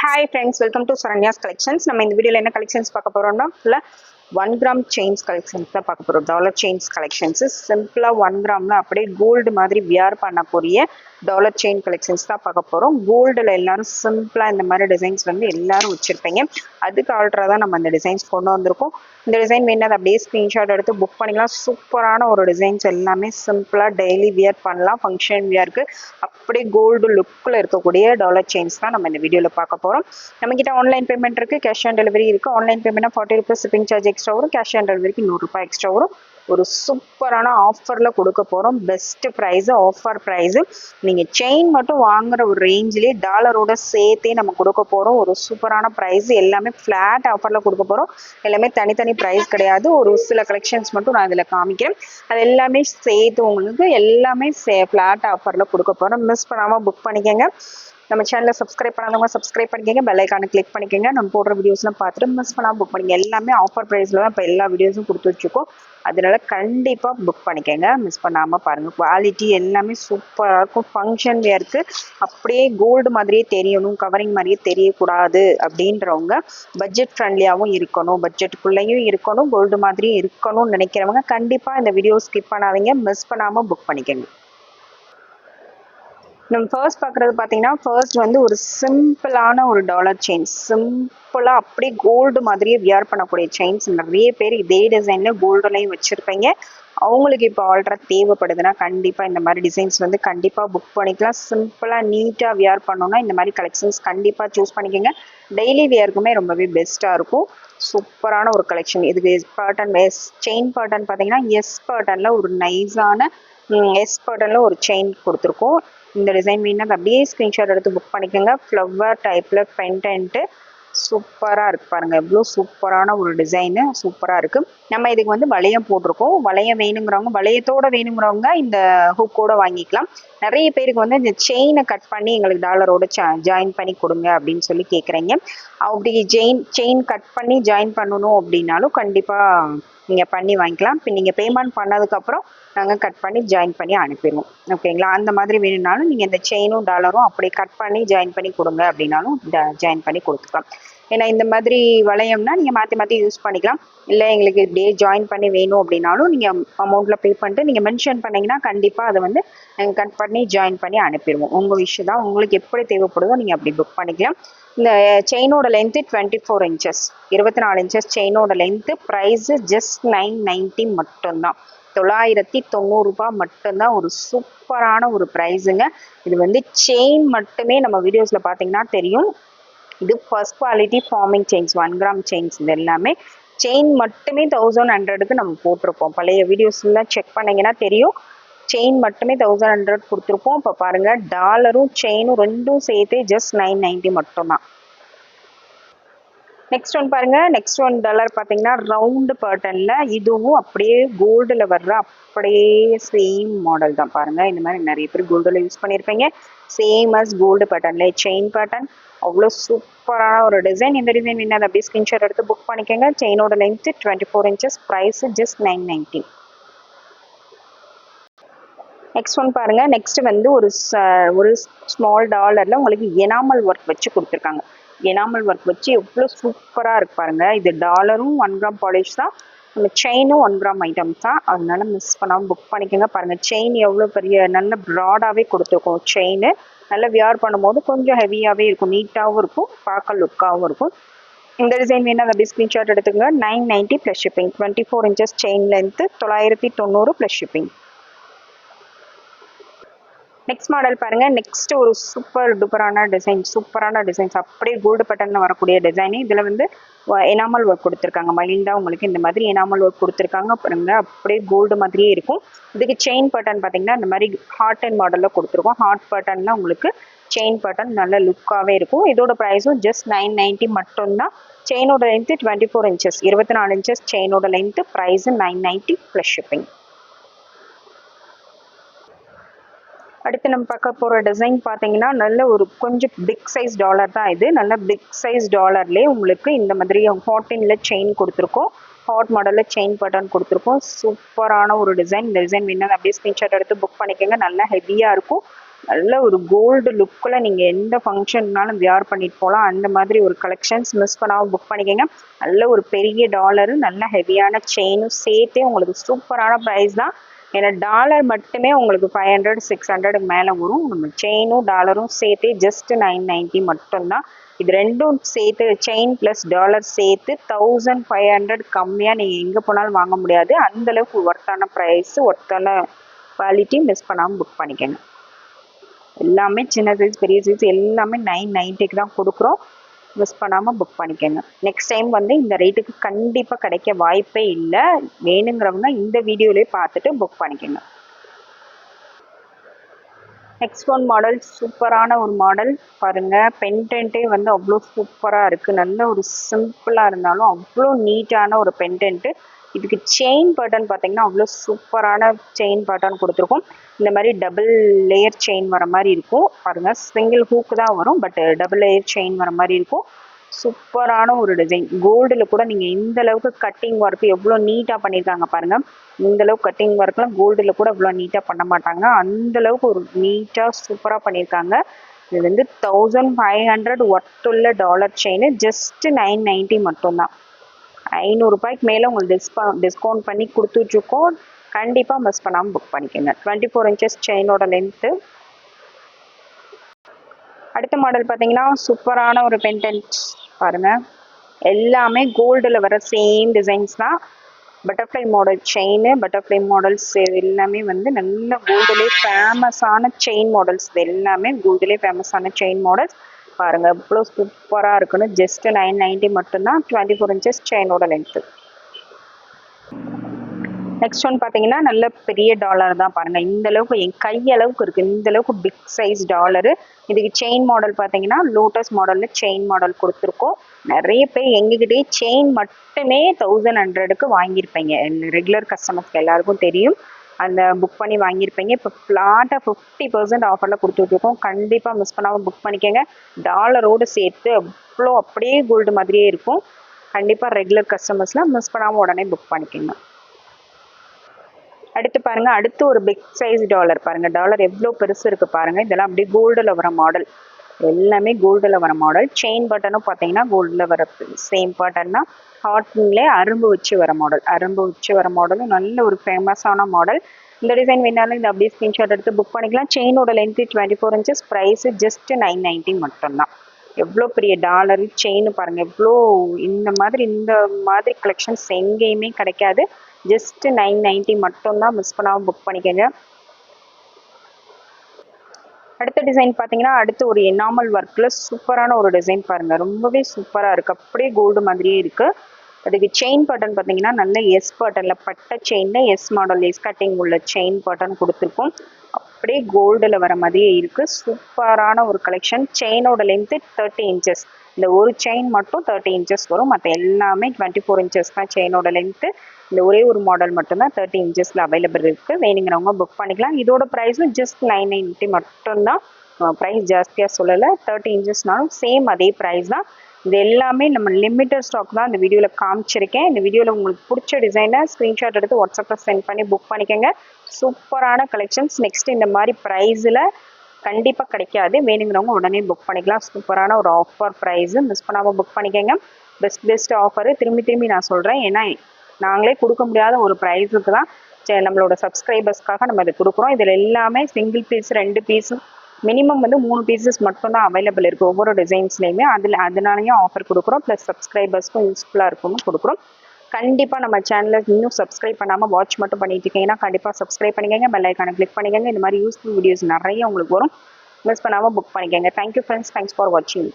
Hi friends, welcome to Saranya's Collections. நம்ம இந்த வீடியோல என்ன கலெக்ஷன்ஸ் பார்க்க போறோம்னா ஃபுல்லா 1 கிராம் செயின்ஸ் கலெக்ஷன்ஸ் தான் பார்க்க போறோம். டாலர் செயின்ஸ் கலெக்ஷன்ஸ் சிம்பிளா 1 கிராம்ல அப்படியே கோல்டு மாதிரி வியர் பண்ணக்கூடிய டாலர் செயின் கலெக்ஷன்ஸ் தான் பார்க்க போறோம். கோல்டுல எல்லாரும் சிம்பிளா இந்த மாதிரி டிசைன்ஸ் வந்து எல்லாரும் வச்சிருப்பீங்க. அதுக்கு ஆல்ட்ரா தான் நம்ம இந்த டிசைன்ஸ் கொண்டு வந்திருக்கோம். இந்த டிசைன் வேணாது அப்படியே ஸ்கிரீன்ஷாட் எடுத்து புக் பண்ணிக்கலாம். சூப்பரான ஒரு டிசைன்ஸ் எல்லாமே சிம்பிளா டெய்லி வியர் பண்ணலாம். ஃபங்க்ஷன் வியருக்கு அப்படியே கோல்டு லுக்கில் இருக்கக்கூடிய டாலர் செயின்ஸ் தான் நம்ம இந்த வீடியோவில் பார்க்க போகிறோம். நம்மக்கிட்ட ஆன்லைன் பேமெண்ட் இருக்குது, கேஷ் ஆன் டெலிவரி இருக்குது. ஆன்லைன் பேமெண்ட்னா 40 ரூபீஸ் ஷிப்பிங் சார்ஜ் எக்ஸ்ட்ரா வரும். கேஷ் ஆன் டெலிவரிக்கு 100 ரூபாய் எக்ஸ்ட்ரா வரும். ஒரு சூப்பரான ஆஃபரில் கொடுக்க போகிறோம். Best price, offer price. நீங்கள் செயின் மட்டும் வாங்குற ஒரு ரேஞ்சிலே டாலரோட சேர்த்தே நம்ம கொடுக்க போகிறோம். ஒரு சூப்பரான ப்ரைஸ். எல்லாமே ஃப்ளாட் ஆஃபரில் கொடுக்க போகிறோம். எல்லாமே தனித்தனி ப்ரைஸ் கிடையாது. ஒரு சில கலெக்ஷன்ஸ் மட்டும் நான் இதில் காமிக்கிறேன். அது எல்லாமே சேர்த்து உங்களுக்கு எல்லாமே ஃப்ளாட் ஆஃபரில் கொடுக்க போகிறோம். மிஸ் பண்ணாமல் புக் பண்ணிக்கோங்க. நம்ம சேனலை சப்ஸ்கிரைப் பண்ணாதவங்க சப்ஸ்கிரைப் பண்ணிக்கோங்க. பெல் ஐக்கானை கிளிக் பண்ணிக்கோங்க. நம்ம போடுற வீடியோஸ்லாம் பார்த்துட்டு மிஸ் பண்ணாமல் புக் பண்ணிங்க. எல்லாமே ஆஃபர் ப்ரைஸில் தான் இப்போ எல்லா வீடியோஸும் கொடுத்து வச்சுருக்கோம். அதனால கண்டிப்பாக புக் பண்ணிக்கோங்க. மிஸ் பண்ணாமல் பாருங்கள். குவாலிட்டி எல்லாமே சூப்பராக இருக்கும். ஃபங்க்ஷன் வேருக்கு அப்படியே கோல்டு மாதிரியே தெரியணும், கவரிங் மாதிரியே தெரியக்கூடாது அப்படின்றவங்க, பட்ஜெட் ஃப்ரெண்ட்லியாகவும் இருக்கணும், பட்ஜெட்டுக்குள்ளேயும் இருக்கணும், கோல்டு மாதிரியும் இருக்கணும்னு நினைக்கிறவங்க கண்டிப்பாக இந்த வீடியோ ஸ்கிப் பண்ணாதீங்க. மிஸ் பண்ணாமல் புக் பண்ணிக்கோங்க. நம்ம ஃபர்ஸ்ட் பார்க்குறது பார்த்தீங்கன்னா, ஃபர்ஸ்ட் வந்து ஒரு சிம்பிளான ஒரு டாலர் செயின். சிம்பிளாக அப்படியே கோல்டு மாதிரியே வியர் பண்ணக்கூடிய செயின்ஸ் நிறைய பேர் இதே டிசைனில் கோல்டுலையும் வச்சுருப்பீங்க. அவங்களுக்கு இப்போ ஆல்ட்ரா தேவைப்படுதுன்னா கண்டிப்பாக இந்த மாதிரி டிசைன்ஸ் வந்து கண்டிப்பாக புக் பண்ணிக்கலாம். சிம்பிளாக நீட்டாக வியர் பண்ணோன்னா இந்த மாதிரி கலெக்ஷன்ஸ் கண்டிப்பாக சூஸ் பண்ணிக்கோங்க. டெய்லி வியருக்குமே ரொம்பவே பெஸ்ட்டாக இருக்கும். சூப்பரான ஒரு கலெக்ஷன். இதுக்கு பேட்டர்ன் செயின் பேட்டர்ன் பார்த்தீங்கன்னா எஸ் பேட்டர்னில் ஒரு நைஸான எஸ் பேட்டர்னில் ஒரு செயின் கொடுத்துருக்கோம். இந்த டிசைன் வேணும்னா அப்படியே ஸ்க்ரீன்ஷாட் எடுத்து புக் பண்ணிக்கோங்க. ஃப்ளவர் டைப்பில் பெண்டன்ட்டு சூப்பராக இருக்குது பாருங்கள். எவ்வளோ சூப்பரான ஒரு டிசைனு, சூப்பராக இருக்குது. நம்ம இதுக்கு வந்து வளையம் போட்டிருக்கோம். வளையம் வேணுங்கிறவங்க, வளையத்தோடு வேணுங்கிறவங்க இந்த ஹூக்கோடு வாங்கிக்கலாம். நிறைய பேருக்கு வந்து இந்த செயினை கட் பண்ணி எங்களுக்கு டாலரோட ஜாயின் பண்ணி கொடுங்க அப்படின்னு சொல்லி கேட்குறீங்க. அப்படி செயின் கட் பண்ணி ஜாயின் பண்ணணும் அப்படின்னாலும் கண்டிப்பாக நீங்கள் பண்ணி வாங்கிக்கலாம். இப்போ நீங்கள் பேமெண்ட் பண்ணதுக்கப்புறம் நாங்கள் கட் பண்ணி ஜாயின் பண்ணி அனுப்பிடுவோம். ஓகேங்களா? அந்த மாதிரி வேணும்னாலும் நீங்கள் இந்த செயினும் டாலரும் அப்படியே கட் பண்ணி ஜாயின் பண்ணி கொடுங்க அப்படின்னாலும் ஜாயின் பண்ணி கொடுத்துக்கலாம். ஏன்னா இந்த மாதிரி வளையம்னா நீங்கள் மாற்றி மாற்றி யூஸ் பண்ணிக்கலாம். இல்லை எங்களுக்கு இப்படியே ஜாயின் பண்ணி வேணும் அப்படின்னாலும் நீங்கள் அமௌண்ட்டில் பே பண்ணிட்டு நீங்கள் மென்ஷன் பண்ணிங்கன்னா கண்டிப்பாக அதை வந்து நாங்கள் கட் பண்ணி ஜாயின் பண்ணி அனுப்பிடுவோம். உங்கள் விஷயம் தான். உங்களுக்கு எப்படி தேவைப்படுதோ நீங்கள் அப்படி புக் பண்ணிக்கலாம். இந்த செயினோட லென்த்து 24 இன்ச்சஸ், 24 இன்ச்சஸ் செயினோட லென்த்து. ப்ரைஸு ஜஸ்ட் 990 மட்டும்தான். 990 ரூபாய் மட்டும்தான். ஒரு சூப்பரான ஒரு ப்ரைஸுங்க. இது வந்து செயின் மட்டுமே நம்ம வீடியோஸில் பார்த்தீங்கன்னா தெரியும். இது first quality forming chains, 1 gram chains. இது எல்லாமே செயின் மட்டுமே 1100க்கு நம்ம போட்டிருப்போம். பழைய வீடியோஸ்லாம் செக் பண்ணிங்கன்னா தெரியும். செயின் மட்டுமே 1100 கொடுத்துருப்போம். இப்போ பாருங்கள், டாலரும் செயினும் ரெண்டும் சேர்த்து ஜஸ்ட் 990 மட்டும்தான். நெக்ஸ்ட் ஒன் பாருங்கள். நெக்ஸ்ட் ஒன் டாலர் பார்த்தீங்கன்னா ரவுண்டு பேட்டர்னில், இதுவும் அப்படியே கோல்டில் வர்ற அப்படியே சேம் மாடல் தான் பாருங்கள். இந்த மாதிரி நிறைய பேர் கோல்டில் யூஸ் பண்ணியிருப்பீங்க. சேம் அஸ் கோல்டு பேட்டர்னில் செயின் பேட்டர்ன். அவ்வளோ சூப்பரான ஒரு டிசைன். இந்த டிசைன் வேணால் அப்படியே ஸ்க்ரீன்ஷாட் எடுத்து புக் பண்ணிக்கோங்க. செயினோட length 24 inches. Price just 990. Next one பாருங்கள். நெக்ஸ்ட் வந்து ஒரு ஸ்மால் டாலரில் உங்களுக்கு எனாமல் ஒர்க் வச்சு கொடுத்துருக்காங்க. எனாமல் ஒர்க் வச்சு எவ்வளோ சூப்பராக இருக்கு பாருங்கள். இது டாலரும் 1 கிராம் பாலிஷ் தான், நம்ம செயினும் 1 கிராம் ஐட்டம்ஸ் தான். அதனால மிஸ் பண்ணாமல் புக் பண்ணிக்கோங்க. பாருங்கள் செயின் எவ்வளோ பெரிய நல்ல ப்ராடாகவே கொடுத்துருக்கோம். செயின் நல்லா வியர் பண்ணும்போது கொஞ்சம் ஹெவியாகவே இருக்கும், நீட்டாகவும் இருக்கும், பார்க்க லுக்காகவும் இருக்கும். இந்த டிசைன் வேணும் அப்படியே ஸ்க்ரீன்ஷாட் எடுத்துக்கோங்க. 990 plus shipping. 24 inches chain length 990 plus shipping. Next model பாருங்கள். நெக்ஸ்ட் ஒரு சூப்பர் டூப்பரான டிசைன், சூப்பரான டிசைன்ஸ். அப்படியே கோல்டு பேட்டர்னில் வரக்கூடிய டிசைனு. இதில் வந்து எனாமல் ஒர்க் கொடுத்துருக்காங்க. மைல்டாக உங்களுக்கு இந்த மாதிரி எனாமல் ஒர்க் கொடுத்துருக்காங்க பாருங்க. அப்படியே கோல்டு மாதிரியே இருக்கும். இதுக்கு செயின் பேட்டர்ன் பார்த்தீங்கன்னா இந்த மாதிரி ஹார்ட் அண்ட் மாடலில் கொடுத்துருக்கோம். ஹார்ட் பேட்டர்னில் உங்களுக்கு செயின் பேட்டர்ன் நல்ல லுக்காகவே இருக்கும். இதோட ப்ரைஸும் ஜஸ்ட் 990 மட்டும்தான். செயினோட லென்த்து 24 இன்ச்சஸ், 24 இன்ச்சஸ் செயினோட லென்த்து. Price 990 plus shipping. அடுத்து நம்ம பார்க்க போகிற டிசைன் பார்த்தீங்கன்னா நல்ல ஒரு கொஞ்சம் பிக் சைஸ் டாலர் தான் இது. நல்ல பிக் சைஸ் டாலர்லேயே உங்களுக்கு இந்த மாதிரி 14ல் செயின் கொடுத்துருக்கோம். ஹாட் மாடலில் செயின் பேட்டர்ன் கொடுத்துருக்கோம். சூப்பரான ஒரு டிசைன். இந்த டிசைன் வேணால் அப்படியே ஸ்க்ரீன்ஷாட் எடுத்து புக் பண்ணிக்கோங்க. நல்லா ஹெவியாக இருக்கும். நல்ல ஒரு கோல்டு லுக்கில் நீங்கள் எந்த ஃபங்க்ஷன்னாலும் வியர் பண்ணிட்டு போகலாம். அந்த மாதிரி ஒரு கலெக்ஷன்ஸ் மிஸ் பண்ணாமல் புக் பண்ணிக்கோங்க. நல்ல ஒரு பெரிய டாலரு, நல்ல ஹெவியான செயினும் சேர்த்தே உங்களுக்கு சூப்பரான ப்ரைஸ் தான். ஏன்னா டாலர் மட்டுமே உங்களுக்கு 500 600 மேலே வரும். நம்ம செயினும் டாலரும் சேர்த்தே ஜஸ்ட் 990 மட்டும்தான். இது ரெண்டும் சேர்த்து செயின் ப்ளஸ் டாலர் சேர்த்து 1500 கம்மியாக நீங்கள் எங்கே போனாலும் வாங்க முடியாது. அந்தளவுக்கு ஒர்த்தான ப்ரைஸு, ஒர்த்தான குவாலிட்டி. மிஸ் பண்ணாமல் புக் பண்ணிக்கோங்க. எல்லாமே சின்ன சைஸ் பெரிய சைஸ் எல்லாமே 990க்கு தான் கொடுக்குறோம். மிஸ் பண்ணாமல் புக் பண்ணிக்கோங்க. நெக்ஸ்ட் டைம் வந்து இந்த ரேட்டுக்கு கண்டிப்பாக கிடைக்க வாய்ப்பே இல்லை. வேணுங்கிறவங்க இந்த வீடியோலேயே பார்த்துட்டு புக் பண்ணிக்கோங்க. நெக்ஸ்ட் ஒன் மாடல், சூப்பரான ஒரு மாடல் பாருங்கள். பென்டென்ட்டே வந்து அவ்வளோ சூப்பராக இருக்குது. நல்ல ஒரு சிம்பிளாக இருந்தாலும் அவ்வளோ நீட்டான ஒரு பென்டென்ட்டு. இதுக்கு செயின் பேட்டர்ன் பார்த்தீங்கன்னா அவ்வளோ சூப்பரான செயின் பேட்டர்ன் கொடுத்துருக்கோம். இந்த மாதிரி டபுள் லேயர் செயின் வர மாதிரி இருக்கும் பாருங்கள். சிங்கிள் ஹூக்கு தான் வரும், பட் டபுள் லேயர் செயின் வர மாதிரி இருக்கும். சூப்பரான ஒரு டிசைன். கோல்டில் கூட நீங்கள் இந்த அளவுக்கு கட்டிங் ஒர்க் எவ்வளோ நீட்டாக பண்ணியிருக்காங்க பாருங்கள். இந்த அளவுக்கு கட்டிங் ஒர்க்லாம் கோல்டில் கூட இவ்வளோ நீட்டாக பண்ண மாட்டாங்க. அந்தளவுக்கு ஒரு நீட்டாக சூப்பராக பண்ணியிருக்காங்க. இது வந்து 1500 ஒர்த்துள்ள டாலர் செயின். ஜஸ்ட் 990 மட்டும்தான். 500 ரூபாய்க்கு மேலே உங்களுக்கு டிஸ்கவுண்ட் பண்ணி கொடுத்துட்ருக்கோம். கண்டிப்பாக மிஸ் பண்ணாமல் புக் பண்ணிக்கோங்க. 24 inches செயினோட லென்த்து. அடுத்த மாடல் பார்த்தீங்கன்னா சூப்பரான ஒரு பென்டென்ட் பாருங்கள். எல்லாமே கோல்டில் வர சேம் டிசைன்ஸ் தான். Butterfly model chain, butterfly models எல்லாமே வந்து நல்ல கோல்டுலே ஃபேமஸான செயின் மாடல்ஸ். இது எல்லாமே கோல்டுலே ஃபேமஸான செயின் மாடல்ஸ் பாருங்கள். இவ்வளோ சூப்பராக இருக்குன்னு. ஜஸ்ட் 990 மட்டும்தான். 24 inches செயினோட லென்த்து. நெக்ஸ்ட் ஒன் பார்த்தீங்கன்னா நல்ல பெரிய டாலர் தான் பாருங்கள். இந்த அளவுக்கு என் கையளவுக்கு இருக்குது. இந்த அளவுக்கு பிக் சைஸ் டாலரு. இதுக்கு செயின் மாடல் பார்த்தீங்கன்னா லோட்டஸ் மாடலில் செயின் மாடல் கொடுத்துருக்கோம். நிறைய பேர் எங்ககிட்டயே செயின் மட்டுமே 1100க்கு வாங்கியிருப்பீங்க. ரெகுலர் கஸ்டமர்ஸ்க்கு எல்லாருக்கும் தெரியும். அந்த புக் பண்ணி வாங்கியிருப்பீங்க. இப்போ ஃப்ளாட்டாக 50% ஆஃபரில் கொடுத்துட்ருக்கோம். கண்டிப்பாக மிஸ் பண்ணாமல் புக் பண்ணிக்கோங்க. டாலரோடு சேர்த்து அவ்வளோ அப்படியே கோல்டு மாதிரியே இருக்கும். கண்டிப்பாக ரெகுலர் கஸ்டமர்ஸ்லாம் மிஸ் பண்ணாமல் உடனே புக் பண்ணிக்கோங்க. அடுத்து பாருங்கள், அடுத்து ஒரு பிக் சைஸ் டாலர் பாருங்கள். டாலர் எவ்வளோ பெருசு இருக்குது பாருங்கள். இதெல்லாம் அப்படியே கோல்டில் வர மாடல். எல்லாமே கோல்டில் வர மாடல். செயின் பட்டனும் பார்த்தீங்கன்னா கோல்டில் வர சேம் பட்டன் தான். ஹார்ட்லே அரும்பு வச்சு வர மாடல். அரும்பு வச்சு வர மாடலும் நல்ல ஒரு ஃபேமஸான மாடல். இந்த டிசைன் வேணாலும் இந்த அப்படியே ஸ்க்ரீன்ஷாட் எடுத்து புக் பண்ணிக்கலாம். செயினோட லென்த்து 24 inches. ப்ரைஸு ஜஸ்ட் 990 மட்டும்தான். எவ்வளோ பெரிய டாலரு செயின் பாருங்கள். எவ்வளோ இந்த மாதிரி கலெக்ஷன்ஸ் எங்கேயுமே கிடைக்காது. ஜஸ்ட் 990 மட்டும்தான். மிஸ் பண்ணாமல் புக் பண்ணிக்கோங்க. அடுத்த டிசைன் பார்த்தீங்கன்னா அடுத்து ஒரு எனாமல் ஒர்க்கில் சூப்பரான ஒரு டிசைன் பாருங்கள். ரொம்பவே சூப்பராக இருக்குது. அப்படியே கோல்டு மாதிரியே இருக்குது. அதுக்கு செயின் பட்டன் பார்த்தீங்கன்னா நல்ல எஸ் பட்டனில் பட்டை செயினில் எஸ் மாடல் எஸ் கட்டிங் உள்ள செயின் பட்டன் கொடுத்துருக்கோம். அப்படியே கோல்டில் வர மாதிரியே இருக்குது. சூப்பரான ஒரு கலெக்ஷன். செயினோட length 30 inches. இந்த ஒரு செயின் மட்டும் 30 inches வரும். மற்ற எல்லாமே 24 inches தான் செயினோட லென்த்து. இந்த ஒரே ஒரு மாடல் மட்டும்தான் 30 inchesல அவைலபிள் இருக்குது. வேணுங்கிறவங்க புக் பண்ணிக்கலாம். இதோட ப்ரைஸும் ஜஸ்ட் 990 மட்டும்தான். ப்ரைஸ் ஜாஸ்தியாக சொல்லலை. 30 inchesனாலும் சேம் அதே ப்ரைஸ் தான். இது எல்லாமே நம்ம லிமிட்டட் ஸ்டாக் தான் இந்த வீடியோவில் காமிச்சிருக்கேன். இந்த வீடியோவில் உங்களுக்கு பிடிச்ச டிசைனை ஸ்க்ரீன்ஷாட் எடுத்து வாட்ஸ்அப்பில் சென்ட் பண்ணி புக் பண்ணிக்கோங்க. சூப்பரான கலெக்ஷன்ஸ். நெக்ஸ்ட் இந்த மாதிரி ப்ரைஸில் கண்டிப்பாக கிடைக்காது. வேணுங்கிறவங்க உடனே புக் பண்ணிக்கலாம். சூப்பரான ஒரு ஆஃபர் ப்ரைஸு. மிஸ் பண்ணாமல் புக் பண்ணிக்கோங்க. Best offer. திரும்பி நான் சொல்கிறேன். ஏன்னா நாங்களே கொடுக்க முடியாத ஒரு ப்ரைஸுக்கு தான் நம்மளோட சப்ஸ்கிரைபர்ஸ்க்காக நம்ம இதை கொடுக்குறோம். இதில் எல்லாமே சிங்கிள் பீஸ் 2 பீஸு மினிமம் வந்து 3 பீசஸ் மட்டும்தான் அவைலபிள் இருக்குது ஒவ்வொரு டிசைன்ஸ்லேயுமே. அதனாலேயும் ஆஃபர் கொடுக்குறோம். ப்ளஸ் சப்ஸ்கிரைபர்ஸ்க்கும் யூஸ்ஃபுல்லாக இருக்கும்னு கொடுக்குறோம். கண்டிப்பாக நம்ம சேனலில் இன்னும் சப்ஸ்கிரைப் பண்ணாமல் வாட்ச் மட்டும் பண்ணிட்டு இருக்கீங்கன்னா கண்டிப்பாக சப்ஸ்கிரைப் பண்ணிக்கோங்க. பெல் ஐக்கானை கிளிக் பண்ணிக்கோங்க. இந்த மாதிரி யூஸ்ஃபுல் வீடியோஸ் நிறைய உங்களுக்கு வரும். மிஸ் பண்ணாமல் புக் பண்ணிக்கோங்க. Thank you friends. தேங்க்ஸ் ஃபார் வாட்சிங்.